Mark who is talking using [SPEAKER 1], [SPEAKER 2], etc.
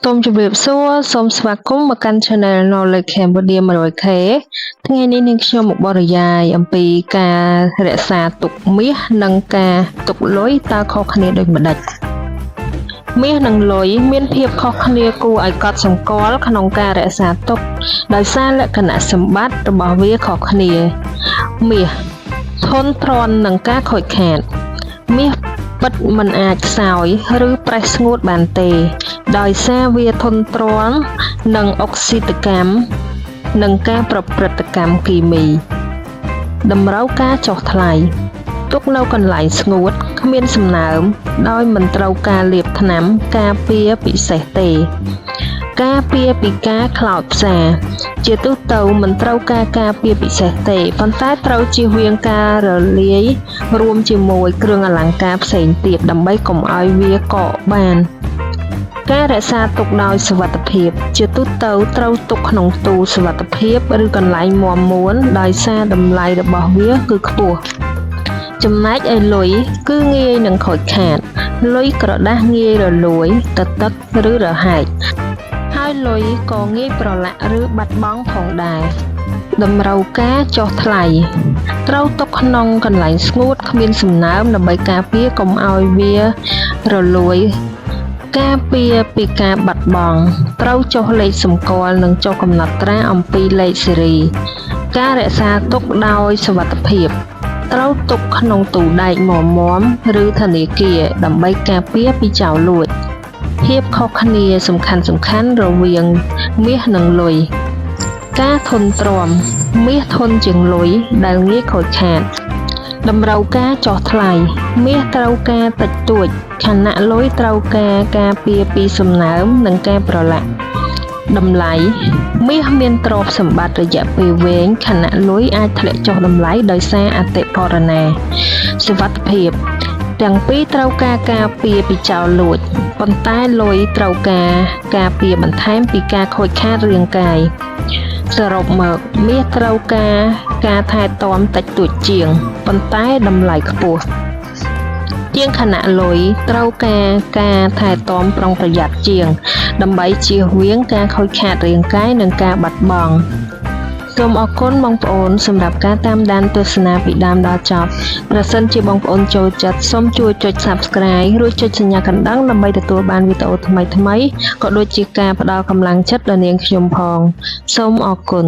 [SPEAKER 1] សូមជម្រាបសួរសូមស្វាគមន៍មកកាន់ Channel Knowledge Cambodia 100K ថ្ងៃនេះនាងខ្ញុំមកបរិយាយអំពីការរក្សាទុកមាសនិងការទុកលុយតើខុសគ្នាដូចម្តេចមាសនិងលុយមានភាពខុសគ្នាគួរឲ្យកត់សម្គាល់ក្នុងការរក្សាទុកដោយសារលក្ខណៈសម្បត្តិរបស់វាខុសគ្នាមាសធន់ទ្រាំនឹងការខូចខាតមាសពិតមិនអាចខ្សោយឬប្រេះស្ងួតបានទេដោយសារវាធន់ទ្រាំនឹងអុកស៊ីតកម្មនិងការប្រព្រឹត្តកម្មគីមីតម្រូវការចុះថ្លៃទុកនៅកន្លែងស្ងួតគ្មានសំណើមដោយមិនត្រូវការលាបថ្នាំការពារពិសេសទេការពារពីការខ្លោចផ្សាជាទូទៅមិនត្រូវការពារពិសេសទេប៉ុន្តែត្រូវជៀសវាងការរលាយរួមជាមួយគ្រឿងអលង្ការផ្សេងទៀតដើម្បីកុំឲ្យវាកកបានការរក្សាទុកដោយសុវត្ថិភាពជាទូទៅត្រូវទុកក្នុងទូសុវត្ថិភាពឬកន្លែងមាំមួនដោយសារតម្លៃរបស់វាគឺខ្ពស់ចំណែកឯលុយគឺងាយនឹងខូចខាតលុយក្រដាសងាយរលួយទទឹកឬរហែកហើយលុយក៏ងាយប្រឡាក់ឬបាត់បង់ផងដែរតម្រូវការចុះថ្លៃត្រូវទុកក្នុងកន្លែងស្ងួតគ្មានសំណើមដើម្បីការពារកុំឲ្យវារលួយការពារពីការបាត់បង់ត្រូវចុះលេខសម្គាល់និងចុះកំណត់ត្រាអំពីលេខស៊េរីការរក្សាទុកដោយសុវត្ថិភាពត្រូវទុកក្នុងទូដែកមាំឬធនាគារដើម្បីការពារពីចោរលួចភាពខុសគ្នាសំខាន់រវាងមាសនិងលុយការធន់ទ្រាំមាសធន់ជាងលុយដែលងាយខូចខាតតម្រូវការចុះថ្លៃមាសត្រូវការតិចតួចខណៈលុយត្រូវការពារពីសំណើមនិងការប្រឡាក់តម្លៃមាសមានទ្រព្យសម្បត្តិរយៈពេលវែងខណៈលុយអាចធ្លាក់ចុះតម្លៃដោយសារអតិផរណាសុវត្ថិភាពទាំងពីរត្រូវការពារពីចោរលួចប៉ុន្តែលុយត្រូវការពារបន្ថែមពីការខូចខាតរាងកាយសរុបមកមាសត្រូវការថែទាំតិចតួចជាងប៉ុន្តែតម្លៃខ្ពស់ជាងខណៈលុយត្រូវការថែទាំប្រុងប្រយ័ត្នជាងដើម្បីជៀសវាងការខូចខាតរាងកាយនិងការបាត់បង់សូមអរគុណបងប្អូនសម្រាប់ការតាមដានទស្សនាពីដើមដល់ចប់ប្រសិនជាបងប្អូនចូលចិត្តសូមជួយចុច Subscribe រួចចុចសញ្ញាកណ្ដឹងដើម្បីទទួលបានវីដេអូថ្មីៗក៏ដូចជាការផ្ដល់កម្លាំងចិត្តដល់នាងខ្ញុំផងសូមអរគុណ